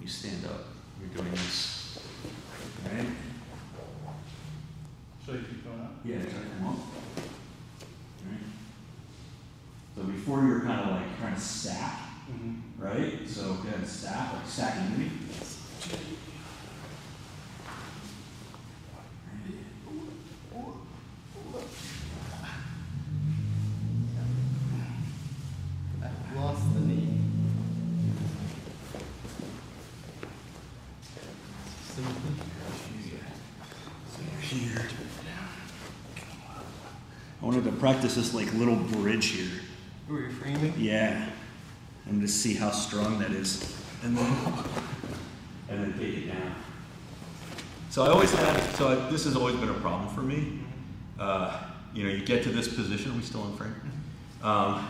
You stand up. You're doing this. Right? Should I keep going up? Yeah, try to come up. Right? So before you're kind of like trying to stack, right? So go ahead and stack, like stack into me. I've lost the knee. Here. I wanted to practice this like little bridge here. Oh, you're freeing me? Yeah. And just see how strong that is. And then take it down. So this has always been a problem for me. You get to this position, are we still in frame?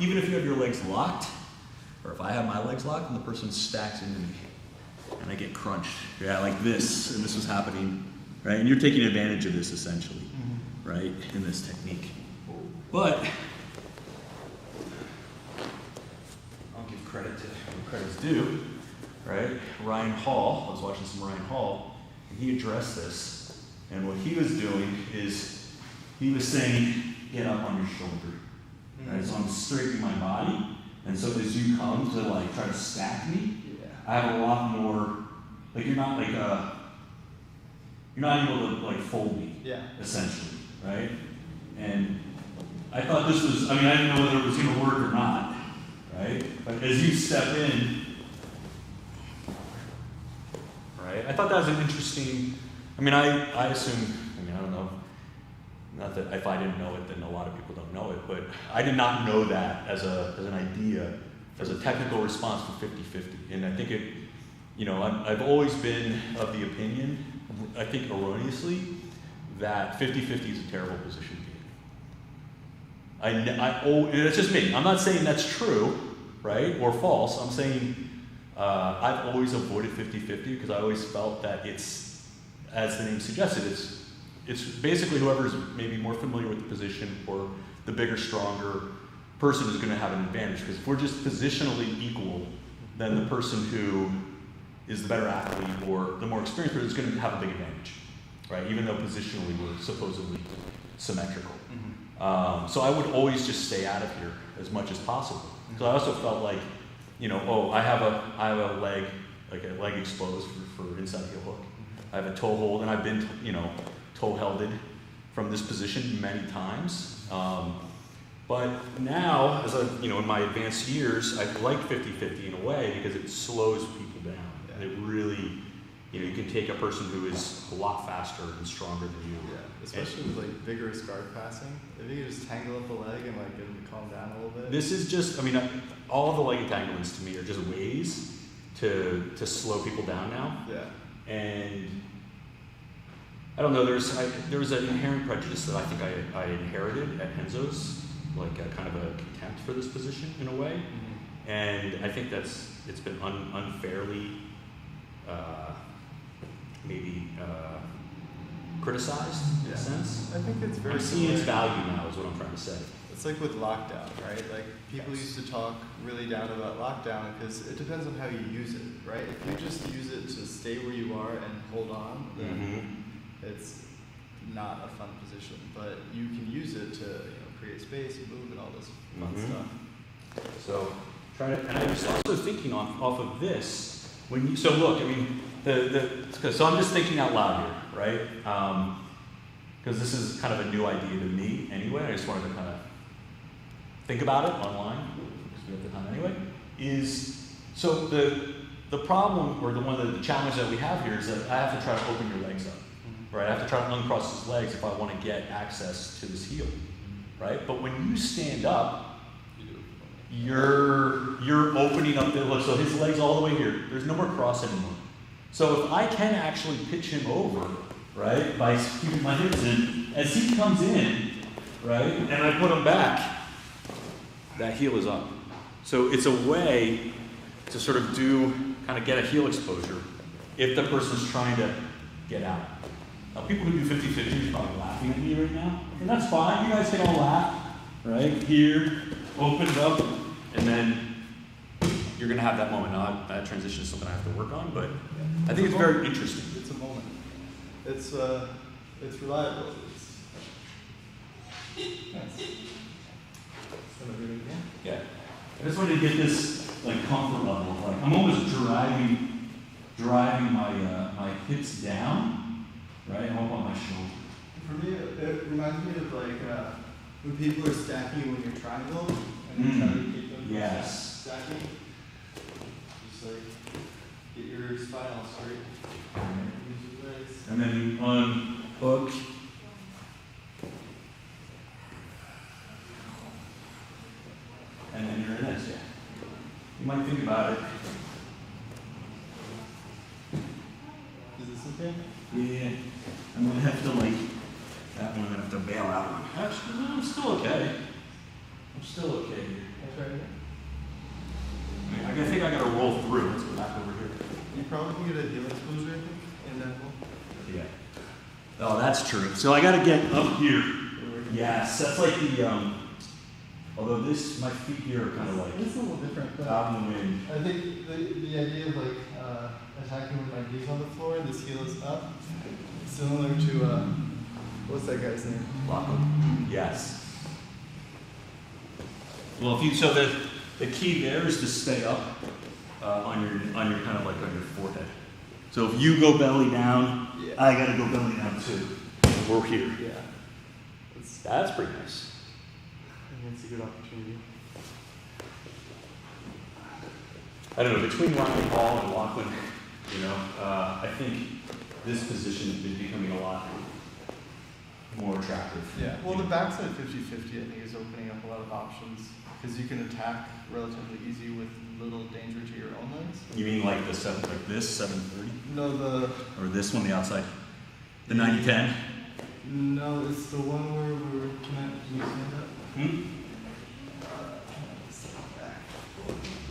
Even if you have your legs locked, or if I have my legs locked and the person stacks into me, and I get crunched. Yeah, like this, and this was happening, right? And you're taking advantage of this essentially, right, in this technique. But I'll give credit to where credit's due, right? Ryan Hall, I was watching some Ryan Hall, and he addressed this. And what he was doing is he was saying, get up on your shoulder. Right? So I'm straightening my body, and so as you come to like try to stack me, I have a lot more, like you're not able to like fold me, essentially, right? And I thought this was, I didn't know whether it was going to work or not, right? But as you step in, right? I thought that was an interesting, I assume, I don't know, not that if I didn't know it, then a lot of people don't know it, but I did not know that as an idea, as a technical response to 50-50. And I think I've always been of the opinion, I think erroneously, that 50-50 is a terrible position to be in. And it's just me. I'm not saying that's true, right, or false. I'm saying I've always avoided 50-50 because I always felt that it's, as the name suggested, it's basically whoever's maybe more familiar with the position or the bigger, stronger person is going to have an advantage. Because if we're just positionally equal, then the person who is the better athlete or the more experienced person is going to have a big advantage, right? Even though positionally we're supposedly symmetrical. So I would always just stay out of here as much as possible. Because I also felt like, I have a leg, like a leg exposed for inside heel hook. I have a toe hold, and I've been, toe helded from this position many times. But now, as in my advanced years, I like 50-50 in a way because it slows people down. Yeah. It really, you can take a person who is a lot faster and stronger than you. Yeah, especially with vigorous guard passing. If you could just tangle up the leg and get them to calm down a little bit. This is just, all the leg entanglements to me are just ways to slow people down now. Yeah. And I don't know, there was an inherent prejudice that I think I inherited at Henzo's, like a kind of a contempt for this position in a way. And I think it's been unfairly maybe criticized in a sense. I think it's very I'm seeing its value now is what I'm trying to say. It's like with lockdown, right? Like people used to talk really down about lockdown because it depends on how you use it, right? If you just use it to stay where you are and hold on, then it's not a fun position. But you can use it to create space, move, and all this fun stuff. So and I was also thinking off of this when you. So look, so I'm just thinking out loud here, right? Because this is kind of a new idea to me anyway. I just wanted to kind of think about it online because we have the time anyway. So the problem or the challenge that we have here is that I have to try to open your legs up, right? I have to try to uncross his legs if I want to get access to this heel, right? But when you stand up, you're opening up so his legs all the way here. There's no more cross anymore. So if I can actually pitch him over, right, by keeping my hips in, as he comes in, right, and I put him back, that heel is up. So it's a way to sort of kind of get a heel exposure if the person's trying to get out. Now people who do 50-50 are probably laughing at me right now, and that's fine. You guys can all laugh, right? Here, open it up, and then you're going to have that moment. Now, that transition is something I have to work on, but I think it's very interesting. It's a moment. It's reliable. Nice. Yeah. I just wanted to get this like comfort level. Like I'm almost driving my hips down, right? I'm up on my shoulder. For me, it reminds me of like when people are stacking you when you're triangle and you're trying to keep them stacking. Just like get your spine all straight. Use your legs. And then you unhook. And then you're in this, yeah. You might think about it. Is this okay? Yeah. I'm gonna have to like that one. I'm gonna have to bail out one. Actually, no, I'm still okay. I'm still okay here. That's right. I think I gotta roll through. Let's go back over here. You probably can get a heel exposure, I think, in that hole. Yeah. Oh, that's true. So I gotta get up here. Yes, that's like the although my feet here are kind of like It's a little different. But out in the wind. I think the idea of like attacking with my knees on the floor and this heel is up, similar to what's that guy's name? Lachlan. Yes. Well, the key there is to stay up on your kind of like on your forehead. So if you go belly down, I gotta go belly down too. We're here. Yeah. That's pretty nice. I think it's a good opportunity. I don't know, between Ryan Hall and Lachlan, I think this position has been becoming a lot more attractive. Yeah. Well, the backside 50-50 I think is opening up a lot of options because you can attack relatively easy with little danger to your own legs. You mean like this 730? No, or this one, the outside, the 90-10? No, it's the one where can you stand up?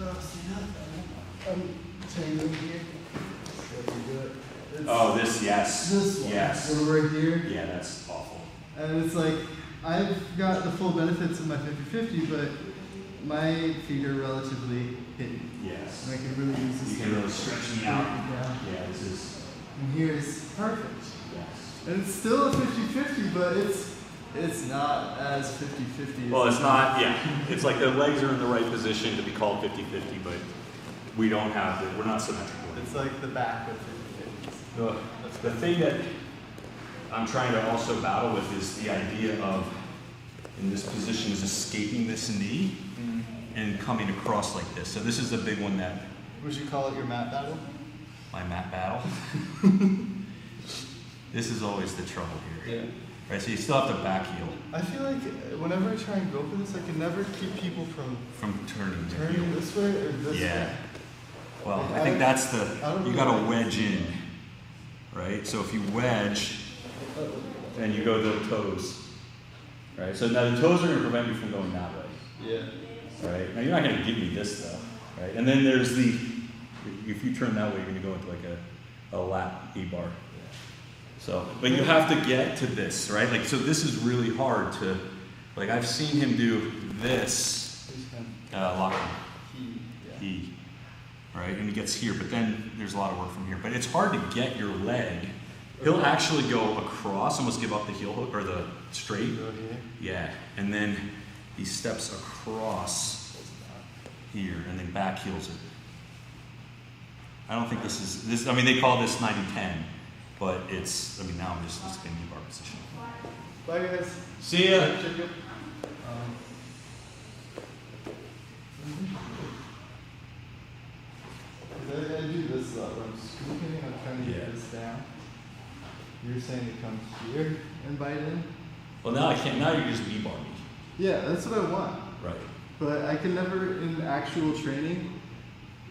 No, stand up. I'm tangling here. So you do it. Oh, this, yes. This one. Yes. We're right here. Yeah, that's awful. And it's like, I've got the full benefits of my 50-50, but my feet are relatively hidden. Yes. And I can really use this. You can really stretch me out. Yeah. Yeah, this is. And here is perfect. Yes. And it's still a 50-50, but it's not as 50-50. Well, it's not, yeah. It's like the legs are in the right position to be called 50-50, but we're not symmetrical. It's like the back of 50-50. The thing that I'm trying to also battle with is the idea of, in this position, is escaping this knee and coming across like this. So this is the big one that... Would you call it your mat battle? My mat battle? This is always the trouble here. Yeah. Right, so you still have to back heel. I feel like whenever I try and go for this, I can never keep people from turning this way or this way. Yeah. Well, Like, I think that's you got to know. wedge in, right? So if you wedge, then you go to the toes, right? So now the toes are going to prevent you from going that way. Yeah. Right? Now you're not going to give me this though, right? And then there's if you turn that way, you're going to go into like a lat E-bar. So, but you have to get to this, right? Like, so this is really hard to, like, I've seen him do this, Lachlan. He, right? And he gets here, but then there's a lot of work from here. But it's hard to get your leg. He'll actually go across, almost give up the heel hook or the straight. Yeah, and then he steps across here and then back heels it. I don't think this is, I mean, they call this 90-10. But now I'm just in knee bar position. Bye guys. See ya. I do this a lot when I'm scooping and I'm trying to get this down. You're saying to come here and bite in? Well, now I can't. Now you just knee bar me. Yeah, that's what I want. Right. But I can never, in actual training,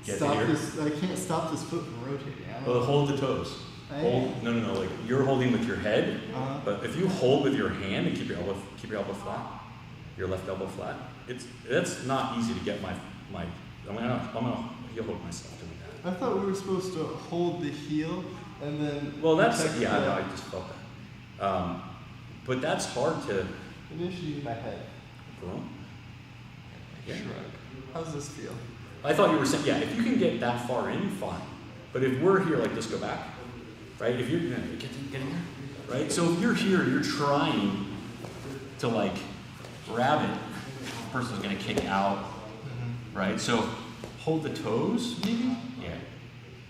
stop this. I can't stop this foot from rotating. Well, hold the toes. No. Like you're holding with your head, but if you hold with your hand and keep your elbow flat, your left elbow flat, that's not easy to get my. I'm gonna heel hook myself doing that. I thought we were supposed to hold the heel and then. Well, that's I just felt that. But that's hard to. Initially, my head. Well, Shrug. How's this feel? I thought you were saying, yeah, if you can get that far in, fine. But if we're here, like this, go back, right? If you're, get in here, right? So if you're here, you're trying to like grab it, the person's gonna kick out, right? So hold the toes, maybe? Yeah.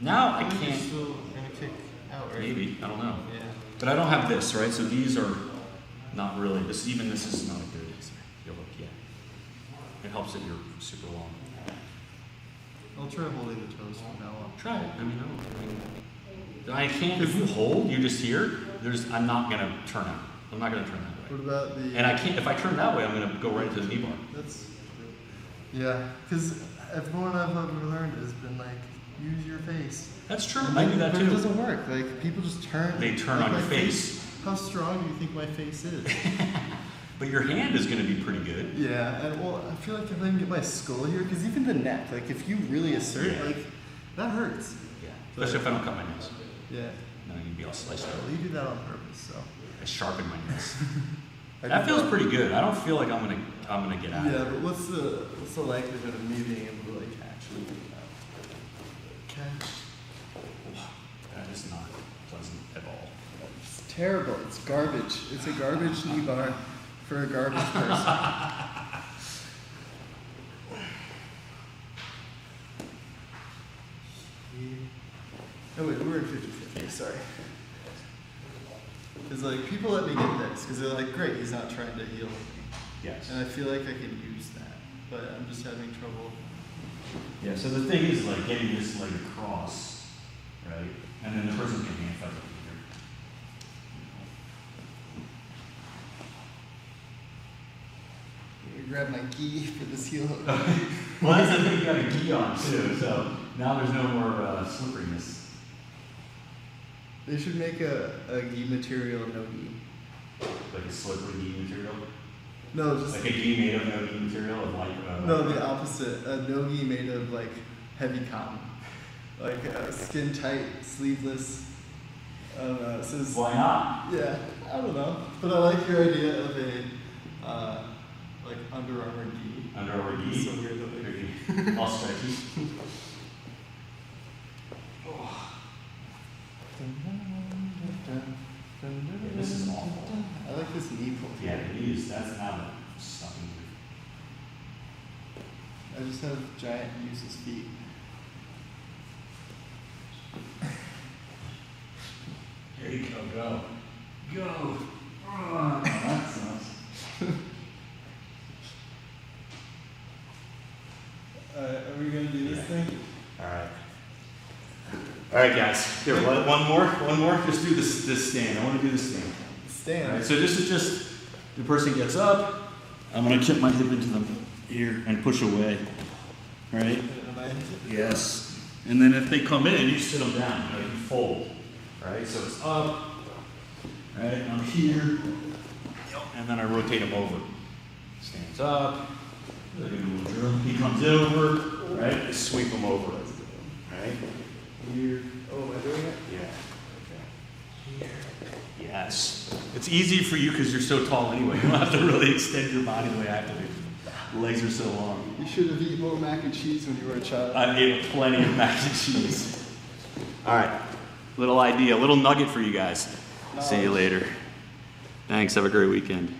Now I can't. Still gonna kick out, right? Maybe, I don't know. Yeah. But I don't have this, right? So these are not really, this is not a good heel hook yet. It helps that you're super long. I'll try holding the toes from now on. Try it. I mean, I can't. If you hold, you're just here. I'm not gonna turn out. I'm not gonna turn that way. What about the? And I can't. If I turn that way, I'm gonna go right into the knee bar. That's. Yeah, because everyone I've ever learned has been like, use your face. That's true. I do that but too. It doesn't work. Like people just turn. They turn like on your face. How strong do you think my face is? But your hand is gonna be pretty good. Yeah, and well, I feel like if I can get my skull here, because even the neck, like if you really assert, Yeah. like that hurts. Yeah. Especially if I don't cut my nails. Yeah. No, you'd be all sliced Well, up. you do that on purpose, so. I sharpen my nails. I That do feels pretty good. I don't feel like I'm gonna get out. Yeah, but what's the likelihood of me being able to like actually do that? Catch. That is not pleasant at all. It's terrible. It's garbage. It's a garbage knee bar for a garbage person. Oh wait, we're in 50-50, sorry. Because like people let me get this because they're like, great, he's not trying to heal me. Yes. And I feel like I can use that, but I'm just having trouble. Yeah, so the thing is like getting this leg across, right? And then the person can hand fight over You grab my gi for this heel hook. here. Well, that's the thing, you got a gi on too, so now there's no more slipperiness. They should make a gi material no gi. Like a slippery gi material? No, just Like a gi made of no gi material of like no, the opposite. A no gi made of like heavy cotton, like skin tight, sleeveless. I don't know. It says. Why not? Yeah, I don't know, but I like your idea of a like Under Armour gi. Under Armour gi? It's so weird that they All stretchy. Yeah, this is awful. I like this knee pull. Yeah, it is. That's not stuffing. I just have giant useless feet. Here you go, go. Go. Oh, that sucks. Are we gonna do this thing? Alright. Alright guys, here, one more? Just do this stand. I want to do this stand. Stand. Alright, so this is just, the person gets up, I'm going to chip my hip into them here and push away. Alright? Yes. And then if they come in, you sit them down, right? You fold. Alright, so it's up. Alright, I'm here. And then I rotate him over. Stands up. He comes over. Right? I sweep him over. Right? Here. Oh, am I doing it? Yeah. Okay. Here. Yes. It's easy for you because you're so tall anyway. You don't have to really extend your body the way I have to do. Legs are so long. You should have eaten more mac and cheese when you were a child. I ate plenty of mac and cheese. All right. Little idea, little nugget for you guys. See you later. Thanks. Have a great weekend.